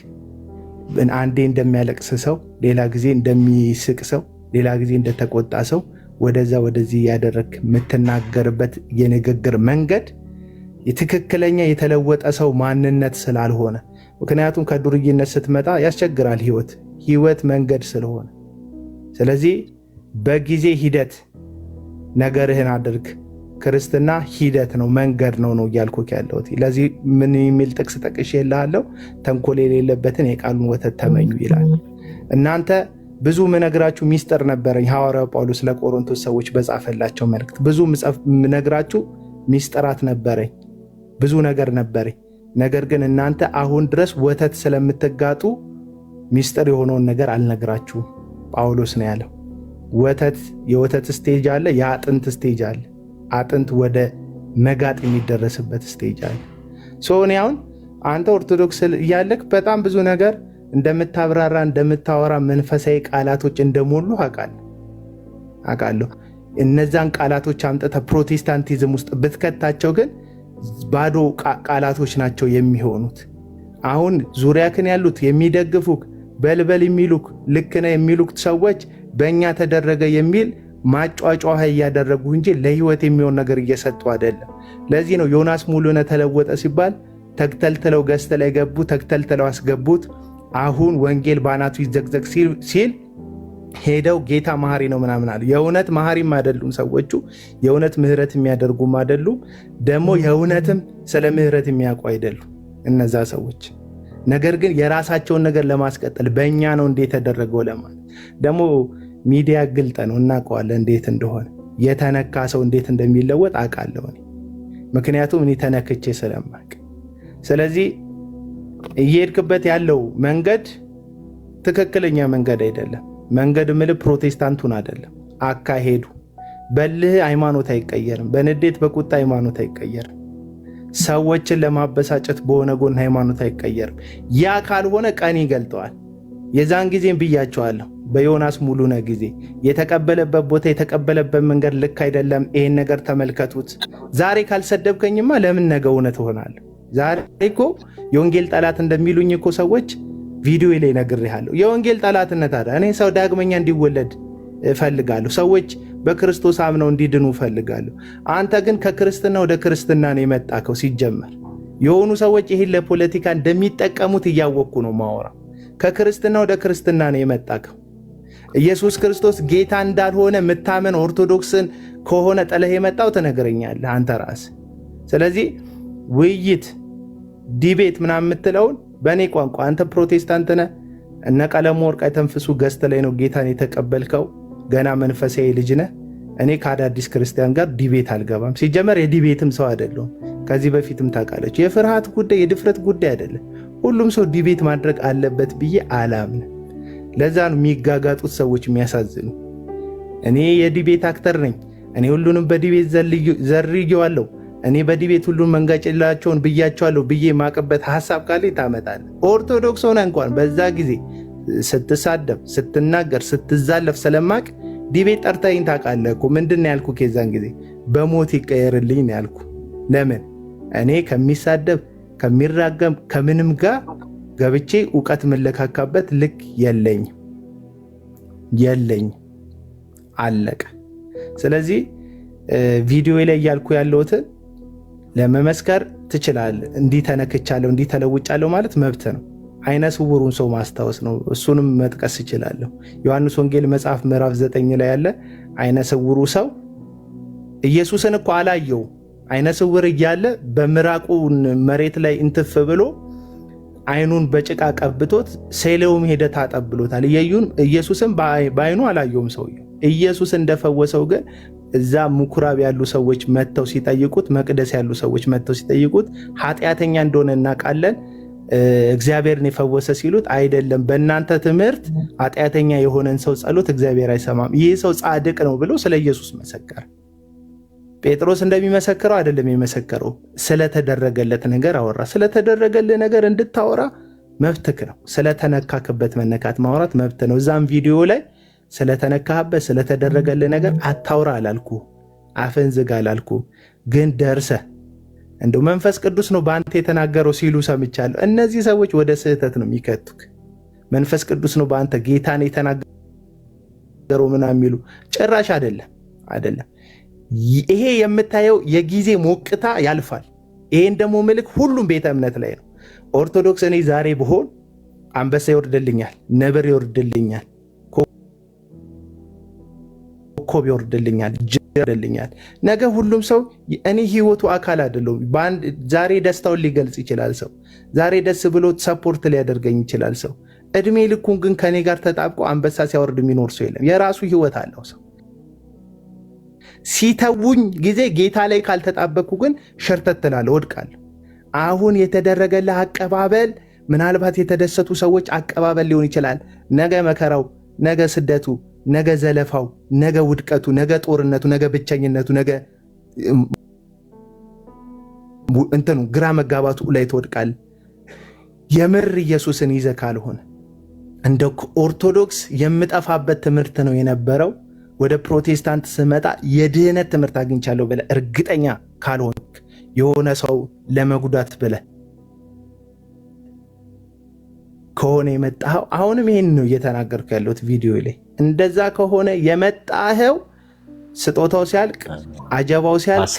አንዴ እንደሚያለቅስ ሰው፣ ሌላ ጊዜ እንደሚስቅ ሰው፣ ሌላ ጊዜ እንደተቆጣ ሰው ወደዛ ወደዚህ ያደረክ የምትናገርበት የንግግር መንገድ የትክክለኛ የተለወጠ ሰው ማንነት ስላልሆነ፣ ምክንያቱም ከዱርይነት ስትመጣ ያስቸግራል ህይወት መንገድ ስለሆነ። ስለዚህ በጊዜ ሂደት ነገርህን አድርግ። ክርስትና ሂደት ነው፣ መንገድ ነው እያልኩህ ያለሁት። ለዚህ ምን የሚል ጥቅስ ጠቅሼልሃለሁ? ተንኮል የሌለበትን የቃሉን ወተት ተመኙ ይላል። እናንተ ብዙ ምነግራችሁ ሚስጥር ነበረኝ። ሐዋርያው ጳውሎስ ለቆሮንቶስ ሰዎች በጻፈላቸው መልእክት ብዙ ምነግራችሁ ሚስጥራት ነበረኝ፣ ብዙ ነገር ነበረኝ። ነገር ግን እናንተ አሁን ድረስ ወተት ስለምትጋጡ ሚስጥር የሆነውን ነገር አልነግራችሁም። ጳውሎስ ነው ያለው። የወተት ስቴጅ አለ፣ የአጥንት ስቴጅ አለ። አጥንት ወደ መጋጥ የሚደረስበት ስቴጅ አለ። እኔ አሁን አንተ ኦርቶዶክስ እያለክ በጣም ብዙ ነገር እንደምታብራራ እንደምታወራ መንፈሳዊ ቃላቶች እንደሞሉ አውቃለሁ። እነዛን ቃላቶች አምጥተህ ፕሮቴስታንቲዝም ውስጥ ብትከታቸው ግን ባዶ ቃላቶች ናቸው የሚሆኑት። አሁን ዙሪያክን ያሉት የሚደግፉክ በልበል የሚሉክ ልክ ነህ የሚሉክ ሰዎች በእኛ ተደረገ የሚል ማጫጫህ እያደረጉ እንጂ ለህይወት የሚሆን ነገር እየሰጡ አይደለም። ለዚህ ነው ዮናስ ሙሉነህ ተለወጠ ሲባል ተክተልትለው ገዝተ ላይ ገቡ፣ ተክተልትለው አስገቡት። አሁን ወንጌል ባናቱ ይዘግዘግ ሲል ሄደው ጌታ መሐሪ ነው ምናምን አሉ። የእውነት መሐሪም አይደሉም ሰዎቹ፣ የእውነት ምህረት የሚያደርጉም አይደሉም። ደግሞ የእውነትም ስለ ምህረት የሚያውቁ አይደሉም እነዛ ሰዎች። ነገር ግን የራሳቸውን ነገር ለማስቀጠል በእኛ ነው እንዴት የተደረገው ለማለት ደግሞ ሚዲያ ግልጥ ነው፣ እናውቀዋለን እንዴት እንደሆነ። የተነካ ሰው እንዴት እንደሚለወጥ አውቃለሁ እኔ፣ ምክንያቱም እኔ ተነክቼ ስለማውቅ። ስለዚህ እየሄድክበት ያለው መንገድ ትክክለኛ መንገድ አይደለም። መንገድ ምል ፕሮቴስታንቱን አይደለም አካሄዱ። በልህ ሃይማኖት አይቀየርም፣ በንዴት በቁጣ ሃይማኖት አይቀየርም፣ ሰዎችን ለማበሳጨት በሆነ ጎን ሃይማኖት አይቀየርም። ያ ካልሆነ ቀን ይገልጠዋል። የዛን ጊዜም ብያቸዋለሁ በዮናስ ሙሉነ ጊዜ የተቀበለበት ቦታ የተቀበለበት መንገድ ልክ አይደለም፣ ይሄን ነገር ተመልከቱት። ዛሬ ካልሰደብከኝማ ለምን ነገ እውነት እሆናለሁ? ዛሬ እኮ የወንጌል ጠላት እንደሚሉኝ እኮ ሰዎች ቪዲዮ ላይ ነግሬሃለሁ። የወንጌል ጠላትነት አለ። እኔ ሰው ዳግመኛ እንዲወለድ እፈልጋለሁ። ሰዎች በክርስቶስ አምነው እንዲድኑ እፈልጋለሁ። አንተ ግን ከክርስትና ወደ ክርስትና ነው የመጣከው። ሲጀመር የሆኑ ሰዎች ይህን ለፖለቲካ እንደሚጠቀሙት እያወቅኩ ነው ማወራ። ከክርስትና ወደ ክርስትና ነው የመጣከው። ኢየሱስ ክርስቶስ ጌታ እንዳልሆነ የምታመን ኦርቶዶክስን ከሆነ ጥለህ የመጣው ትነግረኛለህ አንተ ራስህ። ስለዚህ ውይይት ዲቤት ምናምን የምትለውን በእኔ ቋንቋ አንተ ፕሮቴስታንት ነህ፣ እነ ቀለሙ ወርቅ አይተንፍሱ ገዝተ ላይ ነው ጌታን የተቀበልከው፣ ገና መንፈሳዊ ልጅ ነህ። እኔ ከአዳዲስ ክርስቲያን ጋር ዲቤት አልገባም። ሲጀመር የዲቤትም ሰው አይደለሁም። ከዚህ በፊትም ታውቃለች። የፍርሃት ጉዳይ የድፍረት ጉዳይ አይደለም። ሁሉም ሰው ዲቤት ማድረግ አለበት ብዬ አላምንም። ለዛ ነው የሚጋጋጡት ሰዎች የሚያሳዝኑ። እኔ የዲቤት አክተር ነኝ፣ እኔ ሁሉንም በዲቤት ዘርጌዋለሁ፣ እኔ በዲቤት ሁሉም መንጋጭላቸውን ብያቸዋለሁ ብዬ ማቅበት ሀሳብ ካለ ታመጣለህ። ኦርቶዶክስ ሆነ እንኳን በዛ ጊዜ ስትሳደብ፣ ስትናገር፣ ስትዛለፍ ስለማቅ ዲቤት ጠርተኸኝ ታውቃለህ እኮ። ምንድን ነው ያልኩህ? የዛን ጊዜ በሞት ይቀየርልኝ ነው ያልኩህ። ለምን እኔ ከሚሳደብ ከሚራገም ከምንም ጋር ገብቼ እውቀት መለካካበት ልክ የለኝም። አለቀ። ስለዚህ ቪዲዮ ላይ እያልኩ ያለሁትን ለመመስከር ትችላለህ። እንዲህ ተነክቻለሁ፣ እንዲህ ተለውጫለሁ ማለት መብት ነው። አይነ ስውሩን ሰው ማስታወስ ነው። እሱንም መጥቀስ እችላለሁ። ዮሐንስ ወንጌል መጽሐፍ ምዕራፍ 9 ላይ ያለ አይነ ስውሩ ሰው ኢየሱስን እኮ አላየው። አይነ ስውር እያለ በምራቁ መሬት ላይ እንትፍ ብሎ አይኑን በጭቃ ቀብቶት ሴሌውም ሄደ ታጠብሎታል። ኢየሱስን በአይኑ አላየውም ሰውየው። ኢየሱስ እንደፈወሰው ግን እዛ ምኩራብ ያሉ ሰዎች መጥተው ሲጠይቁት፣ መቅደስ ያሉ ሰዎች መጥተው ሲጠይቁት ኃጢአተኛ እንደሆነ እናውቃለን፣ እግዚአብሔርን የፈወሰ ሲሉት፣ አይደለም በእናንተ ትምህርት ኃጢአተኛ የሆነን ሰው ጸሎት እግዚአብሔር አይሰማም፣ ይህ ሰው ጻድቅ ነው ብሎ ስለ ኢየሱስ መሰከረ። ጴጥሮስ እንደሚመሰክረው አይደለም የመሰከረው፣ ስለተደረገለት ነገር አወራ። ስለተደረገለት ነገር እንድታወራ መብትክ ነው። ስለተነካክበት መነካት ማውራት መብት ነው። እዛም ቪዲዮ ላይ ስለተነካህበት ስለተደረገለት ነገር አታውራ አላልኩ፣ አፍን ዝጋ አላልኩ። ግን ደርሰህ እንደው መንፈስ ቅዱስ ነው በአንተ የተናገረው ሲሉ ሰምቻለሁ። እነዚህ ሰዎች ወደ ስህተት ነው የሚከቱክ። መንፈስ ቅዱስ ነው በአንተ ጌታን የተናገረው ምናምን የሚሉ ጭራሽ አይደለም። ይሄ የምታየው የጊዜ ሞቅታ ያልፋል። ይሄን ደግሞ ምልክ ሁሉም ቤተ እምነት ላይ ነው። ኦርቶዶክስ እኔ ዛሬ ብሆን አንበሳ ይወርድልኛል፣ ነብር ይወርድልኛል፣ ኮከብ ይወርድልኛል፣ ጅብ ይወርድልኛል። ነገ ሁሉም ሰው እኔ ህይወቱ አካል አይደለሁም። ዛሬ ደስታውን ሊገልጽ ይችላል ሰው። ዛሬ ደስ ብሎ ሰፖርት ሊያደርገኝ ይችላል ሰው። እድሜ ልኩን ግን ከኔ ጋር ተጣብቆ አንበሳ ሲያወርድ የሚኖር ሰው የለም። የራሱ ህይወት አለው ሰው። ሲተውኝ ጊዜ ጌታ ላይ ካልተጣበቅኩ ግን ሸርተት እላለሁ፣ ወድቃለሁ። አሁን የተደረገልህ አቀባበል ምናልባት የተደሰቱ ሰዎች አቀባበል ሊሆን ይችላል። ነገ መከራው፣ ነገ ስደቱ፣ ነገ ዘለፋው፣ ነገ ውድቀቱ፣ ነገ ጦርነቱ፣ ነገ ብቸኝነቱ፣ ነገ እንትኑ ግራ መጋባቱ ላይ ትወድቃል። የምር ኢየሱስን ይዘህ ካልሆነ እንደ ኦርቶዶክስ የምጠፋበት ትምህርት ነው የነበረው። ወደ ፕሮቴስታንት ስመጣ የድህነት ትምህርት አግኝቻለሁ ብለህ እርግጠኛ ካልሆንክ የሆነ ሰው ለመጉዳት ብለህ ከሆነ የመጣኸው፣ አሁንም ይሄን ነው እየተናገርኩ ያለሁት ቪዲዮ ላይ። እንደዛ ከሆነ የመጣኸው ስጦታው ሲያልቅ፣ አጀባው ሲያልቅ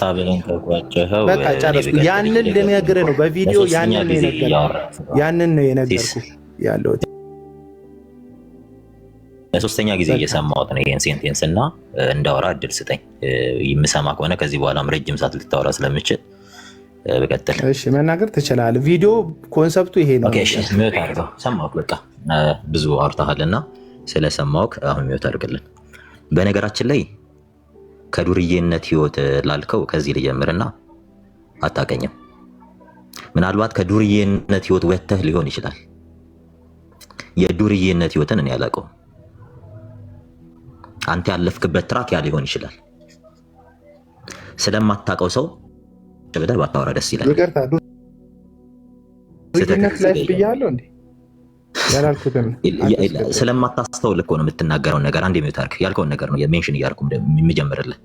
በቃ ጨረስኩ። ያንን ልነግርህ ነው በቪዲዮ ያንን ነው የነገርኩህ ያለሁት። ለሶስተኛ ጊዜ እየሰማሁት ነው ይሄን ሴንቴንስ እና እንዳወራ እድል ስጠኝ። የምሰማ ከሆነ ከዚህ በኋላም ረጅም ሰዓት ልታወራ ስለምችል በቀጥል። እሺ መናገር ትችላለህ። ቪዲዮ ኮንሰፕቱ ይሄ ነው። ኦኬ እሺ፣ ሚውት አድርገው። ሰማሁህ። በቃ ብዙ አውርተሃልና ስለሰማሁህ አሁን ሚውት አድርግልን። በነገራችን ላይ ከዱርዬነት ህይወት ላልከው ከዚህ ልጀምርና አታውቀኝም። ምናልባት ከዱርዬነት ህይወት ወጥተህ ሊሆን ይችላል። የዱርዬነት ህይወትን እኔ አላውቀውም። አንተ ያለፍክበት ትራክ ያ ሊሆን ይችላል። ስለማታውቀው ሰው ብለህ ባታወራ ደስ ይላል። ይቅርታ ዱርዬነት ላይ ብያለሁ እንዴ? ያላልኩትም ስለማታስተውል እኮ ነው የምትናገረውን ነገር። አንዴ ሚውት አድርግ። ያልከውን ነገር ነው ሜንሽን እያደረኩ የምጀምርልህ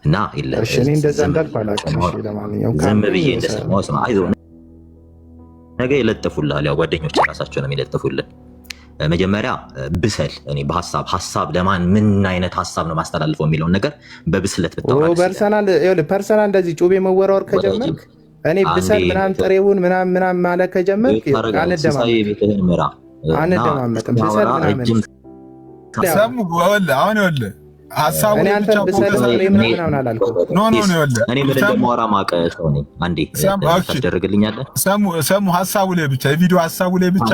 እና እሺ እኔ እንደዛ እንዳልኩ አላውቅም። እሺ ለማንኛውም ዝም ብዬ እንደሰማሁ ስማ። አይዞህ ነገ ይለጥፉልሃል። ያው ጓደኞች ራሳቸው ነው የሚለጥፉልህ። መጀመሪያ ብሰል። እኔ በሀሳብ ለማን ምን አይነት ሀሳብ ነው ማስተላልፈው የሚለውን ነገር በብስለት ብታወራ ፐርሰናል እንደዚህ ጩቤ መወራወር ከጀመርክ እኔ ብሰል ምናምን ጥሬውን ምናምን ማለት ከጀመርክ አንደማመጥም። ብሰል ምናምን ሰሙ አሁን ይኸውልህ ሀሳቡ እኔ አንተ ብሰል ምናምን አላልኩም። ኖ እኔ ምን እንደማወራ ማቀ ሰው ነኝ። አንዴ ታስደርግልኛለህ። ሰሙ ሀሳቡ ላይ ብቻ የቪዲዮ ሀሳቡ ላይ ብቻ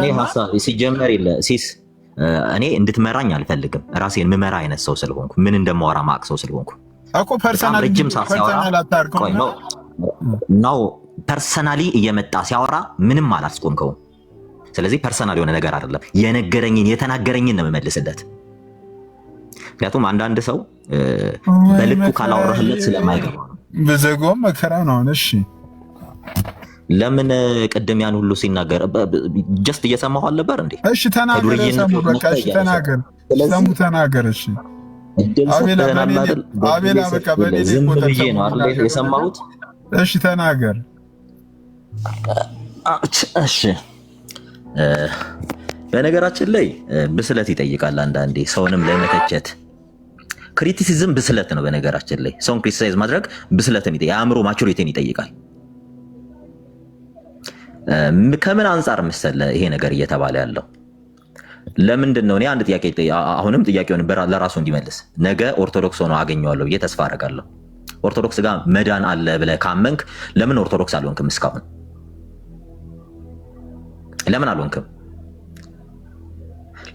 ሲጀመር የለ ሲስ እኔ እንድትመራኝ አልፈልግም። ራሴን ምመራ አይነት ሰው ስለሆንኩ ምን እንደማወራ ማቅ ሰው ስለሆንኩ እኮ ፐርሰናል አታርቀው ነው። ፐርሰናሊ እየመጣ ሲያወራ ምንም አላስቆምከውም። ስለዚህ ፐርሰናል የሆነ ነገር አይደለም። የነገረኝን የተናገረኝን ነው የምመልስለት። ምክንያቱም አንዳንድ ሰው በልኩ ካላወራህለት ስለማይገባ በዘጎም መከራ ነው። እሺ ለምን ቅድም ያን ሁሉ ሲናገር ጀስት እየሰማሁ አልነበር እንዴ? እሺ ተናገር። ሰሙ በቃ እሺ ተናገር። ሰሙ ተናገር። እሺ አቤላ በቃ በኔ ነው አይደል የሰማሁት? እሺ ተናገር። እሺ በነገራችን ላይ ብስለት ይጠይቃል። አንዳንዴ ሰውንም ለመተቸት ክሪቲሲዝም ብስለት ነው። በነገራችን ላይ ሰውን ክሪቲሳይዝ ማድረግ ብስለትን ይጠይቃል። የአእምሮ ማቹሪቲን ይጠይቃል። ከምን አንጻር መሰለህ ይሄ ነገር እየተባለ ያለው? ለምንድን ነው? እኔ አንድ ጥያቄ አሁንም ጥያቄውን ለራሱ እንዲመልስ ነገ ኦርቶዶክስ ሆኖ አገኘዋለሁ ብዬ ተስፋ አደርጋለሁ። ኦርቶዶክስ ጋር መዳን አለ ብለህ ካመንክ ለምን ኦርቶዶክስ አልሆንክም? እስካሁን ለምን አልሆንክም?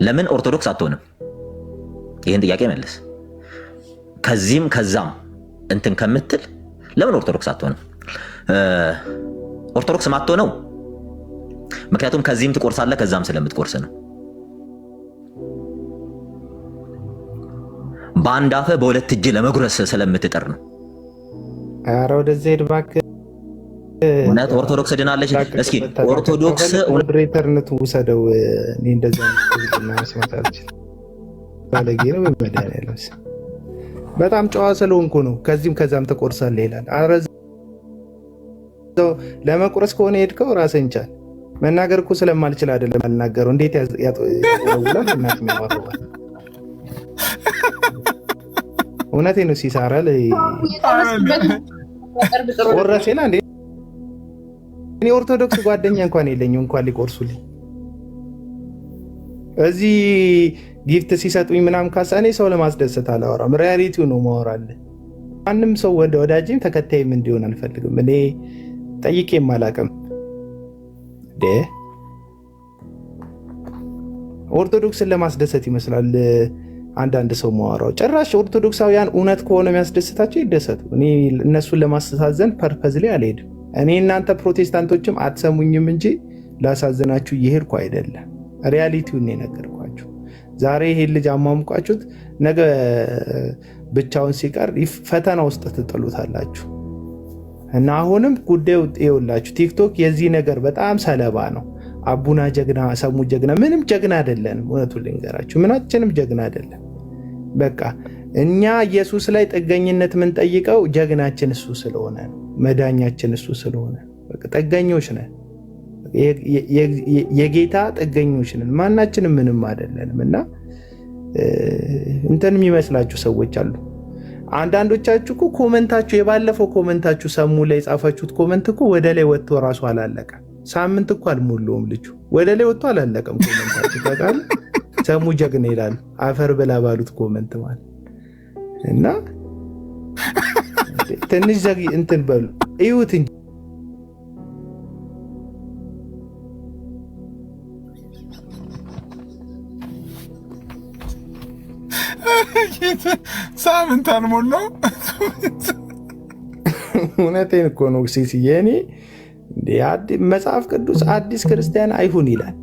ለምን ኦርቶዶክስ አትሆንም? ይህን ጥያቄ መልስ። ከዚህም ከዛም እንትን ከምትል ለምን ኦርቶዶክስ አትሆንም? ኦርቶዶክስ ማትሆነው ምክንያቱም ከዚህም ትቆርሳለህ ከዛም ስለምትቆርስ ነው። በአንድ አፈ በሁለት እጅ ለመጉረስ ስለምትጠር ነው። ኧረ ወደዚህ ሄድ እባክህ። እውነት ኦርቶዶክስ ድናለች? እስኪ ኦርቶዶክስ ብሬተርነቱ ውሰደው። እኔ እንደዛ ባለጌ ነው በመድኃኒዓለም በጣም ጨዋ ስለሆንኩ ነው። ከዚህም ከዛም ተቆርሳለህ ይላል። ኧረ ለመቁረስ ከሆነ ሄድከው ራስህን ቻል። መናገር እኮ ስለማልችል አይደለም አልናገረው። እንዴት ያጠውላል እናት የሚያወራው እውነቴን ነው። ሲሳራ ላይ ቆረሴ ላ እንዴ እኔ ኦርቶዶክስ ጓደኛ እንኳን የለኝም እንኳን ሊቆርሱልኝ። እዚህ ጊፍት ሲሰጡኝ ምናምን ካሳ እኔ ሰው ለማስደሰት አላወራም። ሪያሊቲው ነው ማወራለህ። ማንም ሰው ወዳጅም ተከታይም እንዲሆን አልፈልግም። እኔ ጠይቄም አላውቅም። ኦርቶዶክስን ለማስደሰት ይመስላል አንዳንድ ሰው ማወራው። ጭራሽ ኦርቶዶክሳውያን እውነት ከሆነ የሚያስደስታቸው ይደሰቱ። እኔ እነሱን ለማስተሳዘን ፐርፐዝ ላይ አልሄድም። እኔ እናንተ ፕሮቴስታንቶችም አትሰሙኝም እንጂ ላሳዝናችሁ እየሄድኩ አይደለም። ሪያሊቲውን የነገርኳችሁ። ዛሬ ይሄን ልጅ አሟሙቃችሁት ነገ ብቻውን ሲቀር ፈተና ውስጥ ትጥሉታላችሁ። እና አሁንም ጉዳዩ ይኸውላችሁ፣ ቲክቶክ የዚህ ነገር በጣም ሰለባ ነው። አቡና ጀግና፣ ሰሙ ጀግና፣ ምንም ጀግና አይደለንም። እውነቱን ልንገራችሁ፣ ምናችንም ጀግና አይደለም። በቃ እኛ ኢየሱስ ላይ ጥገኝነት የምንጠይቀው ጀግናችን እሱ ስለሆነ ነው። መዳኛችን እሱ ስለሆነ በቃ ጥገኞች ነን። የጌታ ጥገኞች ነን። ማናችንም ምንም አይደለንም። እና እንትን የሚመስላችሁ ሰዎች አሉ። አንዳንዶቻችሁ እኮ ኮመንታችሁ የባለፈው ኮመንታችሁ ሰሙ ላይ የጻፋችሁት ኮመንት እኮ ወደ ላይ ወጥቶ ራሱ አላለቀም። ሳምንት እኮ አልሞላውም ልጁ ወደ ላይ ወጥቶ አላለቀም ኮመንታችሁ። ሰሙ ጀግና ይላሉ። አፈር ብላ ባሉት ኮመንት ማለት እና ትንሽ ዘግ እንትን በሉ እዩት እንጂ ሳምንት አልሞላው። እውነቴን እኮ ነው ሲሲዬ። እኔ መጽሐፍ ቅዱስ አዲስ ክርስቲያን አይሁን ይላል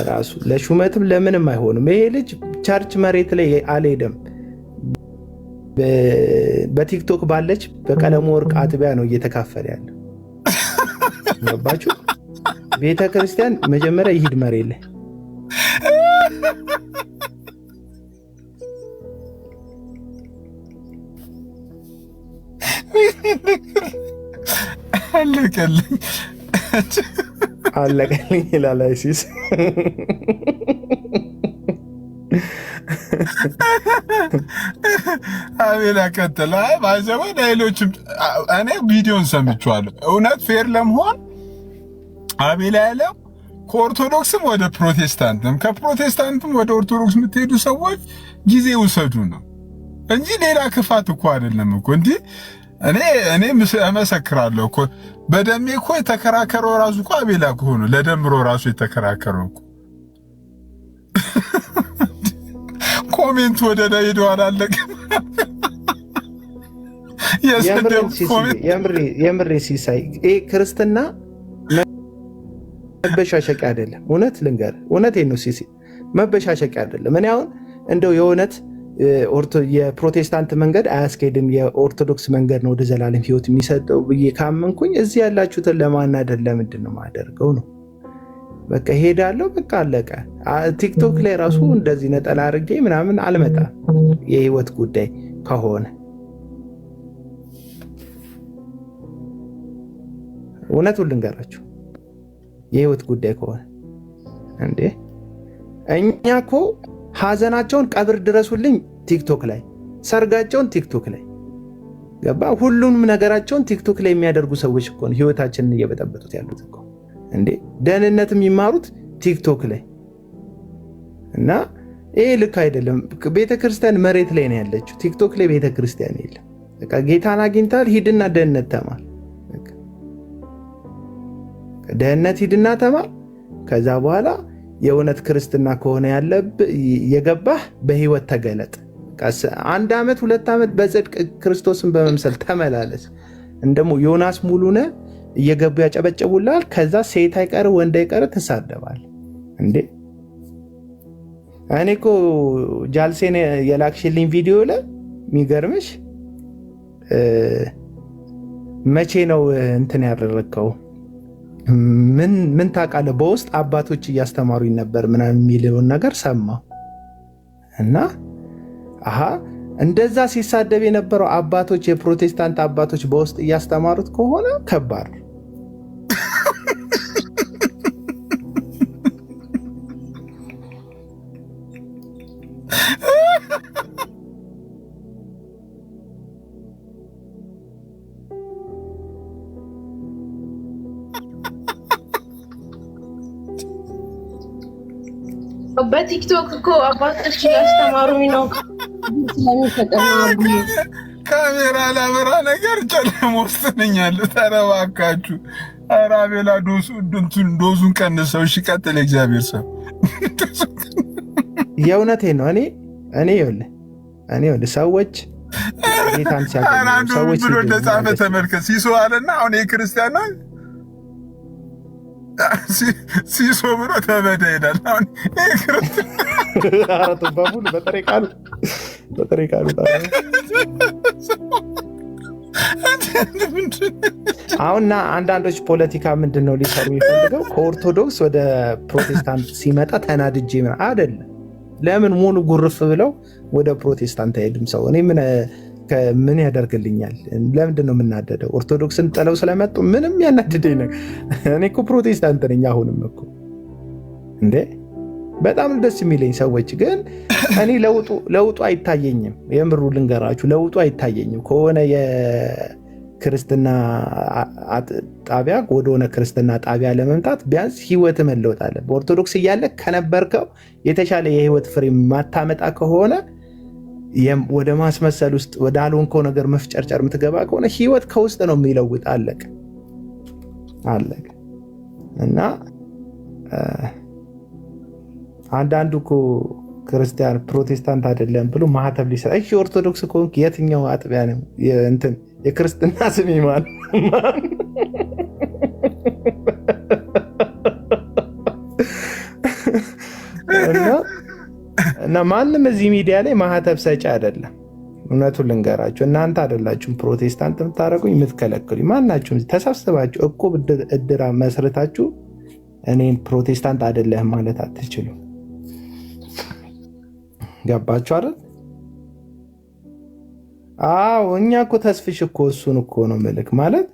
ራሱ። ለሹመትም ለምንም አይሆንም። ይሄ ልጅ ቸርች መሬት ላይ አልሄደም። በቲክቶክ ባለች በቀለሙ ወርቅ አጥቢያ ነው እየተካፈለ ያለው። ገባችሁ? ቤተ ክርስቲያን መጀመሪያ ይሂድ መሬት ላይ። አለቀልኝ ይላል አይሲስ። አቤላ ቀጥላ ባይዘው ሌሎችም እኔ ቪዲዮን ሰምቼዋለሁ። እውነት ፌር ለመሆን አቤላ ያለው ከኦርቶዶክስም ወደ ፕሮቴስታንትም ከፕሮቴስታንትም ወደ ኦርቶዶክስ የምትሄዱ ሰዎች ጊዜ ውሰዱ ነው እንጂ ሌላ ክፋት እኮ አይደለም እኮ። እንጂ እኔ እመሰክራለሁ እኮ በደሜ እኮ የተከራከረው ራሱ እኮ አቤላ እኮ ሆኖ ለደምሮ ራሱ የተከራከረው እኮ ኮሜንት ወደ ላይ ሄዶ አላለቀም። የምሬ ሲሳይ ክርስትና መበሻሸቂያ አይደለም። እውነት ልንገር፣ እውነቴን ነው ሲሲ፣ መበሻሸቂያ አይደለም። እኔ አሁን እንደው የእውነት የፕሮቴስታንት መንገድ አያስኬድም የኦርቶዶክስ መንገድ ነው ወደ ዘላለም ሕይወት የሚሰጠው ብዬ ካመንኩኝ እዚህ ያላችሁትን ለማናደድ ለምንድን ነው የማደርገው ነው። በቃ ሄዳለሁ፣ በቃ አለቀ። ቲክቶክ ላይ ራሱ እንደዚህ ነጠላ አድርጌ ምናምን አልመጣም። የህይወት ጉዳይ ከሆነ እውነቱን ልንገራችሁ፣ የህይወት ጉዳይ ከሆነ እንዴ እኛ እኮ ሀዘናቸውን ቀብር ድረሱልኝ ቲክቶክ ላይ፣ ሰርጋቸውን ቲክቶክ ላይ ገባ፣ ሁሉንም ነገራቸውን ቲክቶክ ላይ የሚያደርጉ ሰዎች እኮ ነው ህይወታችንን እየበጠበጡት ያሉት እኮ እንዴ። ደህንነት የሚማሩት ቲክቶክ ላይ እና ይሄ ልክ አይደለም። ቤተክርስቲያን መሬት ላይ ነው ያለችው፣ ቲክቶክ ላይ ቤተክርስቲያን የለም። በቃ ጌታን አግኝታል፣ ሂድና ደህንነት ተማር። ደህንነት ሂድና ተማር። ከዛ በኋላ የእውነት ክርስትና ከሆነ የገባህ በህይወት ተገለጥ። አንድ ዓመት 2 ዓመት በጽድቅ ክርስቶስን በመምሰል ተመላለስ። እንደሞ ዮናስ ሙሉነ እየገቡ ያጨበጨቡላል። ከዛ ሴት አይቀር ወንድ አይቀር ትሳደባል እንዴ። እኔ እኮ ጃልሴን የላክሽልኝ ቪዲዮ ላይ የሚገርምሽ መቼ ነው እንትን ያደረግከው? ምን ታውቃለህ? በውስጥ አባቶች እያስተማሩኝ ነበር ምናምን የሚለውን ነገር ሰማሁ እና አሃ እንደዛ ሲሳደብ የነበረው አባቶች የፕሮቴስታንት አባቶች በውስጥ እያስተማሩት ከሆነ ከባድ ነው። በቲክቶክ እኮ አባቶች እያስተማሩኝ ነው። ካሜራ ላበራ ነገር ጨለማ ውስጥ ነኝ ያለሁት። ኧረ እባካችሁ፣ ኧረ አቤላ ዶዙን ቀንሰው። እሺ ቀጥል። እግዚአብሔር ሰው የእውነቴን ነው። እኔ ይኸውልህ ሰዎች ጌታን ሲያገኙ ሰዎች ብሎ እንደጻፈ ተመልከት። ሲሶ አለና አሁን የክርስቲያን ነው ሲሶ ብሎ ተበደ ይላል። አሁን አረቱ በሙሉ በጥሬ ቃሉ አሁንና አንዳንዶች ፖለቲካ ምንድን ነው ሊሰሩ የሚፈልገው ከኦርቶዶክስ ወደ ፕሮቴስታንት ሲመጣ ተናድጄ አይደለም። ለምን ሙሉ ጉርፍ ብለው ወደ ፕሮቴስታንት አይሄድም ሰው? እኔ ምን ያደርግልኛል? ለምንድን ነው የምናደደው? ኦርቶዶክስን ጥለው ስለመጡ ምንም ያናድደኝ ነገር። እኔ እኮ ፕሮቴስታንት ነኝ አሁንም እኮ እንዴ። በጣም ደስ የሚለኝ ሰዎች ግን እኔ ለውጡ አይታየኝም። የምሩ ልንገራችሁ፣ ለውጡ አይታየኝም። ከሆነ ክርስትና ጣቢያ ወደሆነ ክርስትና ጣቢያ ለመምጣት ቢያንስ ህይወት መለወጥ አለ። በኦርቶዶክስ እያለ ከነበርከው የተሻለ የህይወት ፍሬ ማታመጣ ከሆነ ወደ ማስመሰል ውስጥ ወደ አልሆንከው ነገር መፍጨርጨር የምትገባ ከሆነ ህይወት ከውስጥ ነው የሚለውጥ። አለቀ አለቀ። እና አንዳንዱ እኮ ክርስቲያን ፕሮቴስታንት አይደለም ብሎ ማህተብ ሊሰራ እሺ፣ ኦርቶዶክስ ከሆንክ የትኛው አጥቢያ ነው እንትን የክርስትና ስም ማን እና ማንም እዚህ ሚዲያ ላይ ማህተብ ሰጪ አይደለም። እውነቱን ልንገራችሁ፣ እናንተ አይደላችሁም ፕሮቴስታንት የምታደርጉኝ የምትከለክሉኝ። ማናችሁም ተሰብስባችሁ እቁብ እድር መስርታችሁ እኔን ፕሮቴስታንት አይደለህም ማለት አትችሉም። ገባችሁ አይደል? አዎ እኛ እኮ ተስፍሽ እኮ እሱን እኮ ነው ምልክ ማለት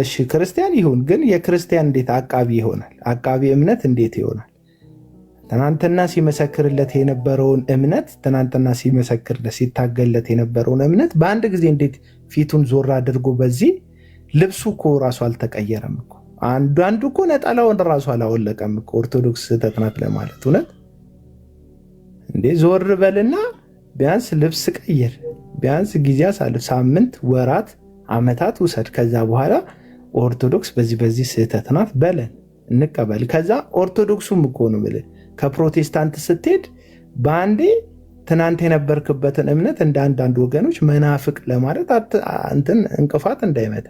እሺ ክርስቲያን ይሁን፣ ግን የክርስቲያን እንዴት አቃቢ ይሆናል? አቃቢ እምነት እንዴት ይሆናል? ትናንትና ሲመሰክርለት የነበረውን እምነት ትናንትና ሲመሰክርለት ሲታገልለት የነበረውን እምነት በአንድ ጊዜ እንዴት ፊቱን ዞር አድርጎ በዚህ ልብሱ እኮ ራሱ አልተቀየረም እኮ አንዱ እኮ ነጠላውን ራሱ አላወለቀም እኮ ኦርቶዶክስ ስህተት ናት ለማለት እውነት እንዴ ዞር በልና ቢያንስ ልብስ ቀይር፣ ቢያንስ ጊዜ አሳልፍ፣ ሳምንት፣ ወራት፣ ዓመታት ውሰድ። ከዛ በኋላ ኦርቶዶክስ በዚህ ስህተት ናት በለን እንቀበል። ከዛ ኦርቶዶክሱም እኮ ነው ብለህ ከፕሮቴስታንት ስትሄድ በአንዴ ትናንት የነበርክበትን እምነት እንደ አንዳንድ ወገኖች መናፍቅ ለማለት እንትን እንቅፋት እንዳይመጣ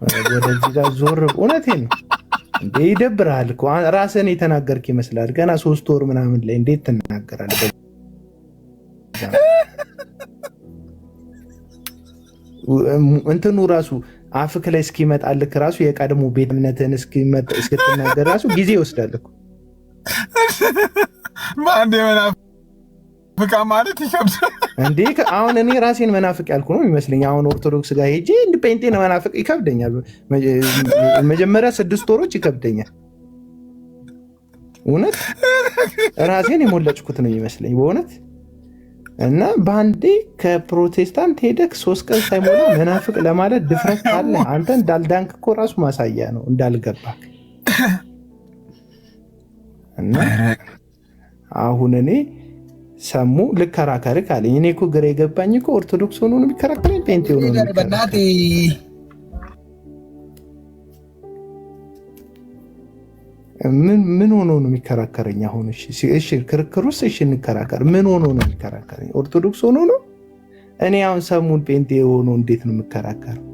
ወደዚህ ጋር ዞር። እውነቴን ነው እንዴ ይደብራል እኮ ራስን የተናገርክ ይመስላል። ገና 3 ወር ምናምን ላይ እንዴት ትናገራለህ? እንትኑ ራሱ አፍክ ላይ እስኪመጣልክ ራሱ የቀድሞ ቤት እምነትን እስክትናገር ራሱ ጊዜ ይወስዳል እኮ። በአንድ መናፍቃ ማለት ይከብዳል እንዴ። አሁን እኔ ራሴን መናፍቅ ያልኩ ነው ይመስለኝ። አሁን ኦርቶዶክስ ጋር ሄጄ ጴንጤን መናፍቅ ይከብደኛል። መጀመሪያ 6 ወሮች ይከብደኛል። እውነት ራሴን የሞለጭኩት ነው ይመስለኝ በእውነት። እና በአንዴ ከፕሮቴስታንት ሄደክ 3 ቀን ሳይሞላ መናፍቅ ለማለት ድፍረት ካለ አንተ እንዳልዳንክ እኮ ራሱ ማሳያ ነው እንዳልገባ። እና አሁን እኔ ሰሙ ልከራከር ካለኝ እኔ እኮ ግራ የገባኝ እኮ ኦርቶዶክስ ሆኖ ነው የሚከራከረኝ ጴንጤ ሆኖ ነው የሚከራከረኝ? ምን ሆኖ ነው የሚከራከረኝ? አሁን እሺ ክርክሩስ እሺ እንከራከር። ምን ሆኖ ነው የሚከራከረኝ? ኦርቶዶክስ ሆኖ ነው? እኔ አሁን ሰሙን ጴንጤ ሆኖ እንዴት ነው የምከራከረው?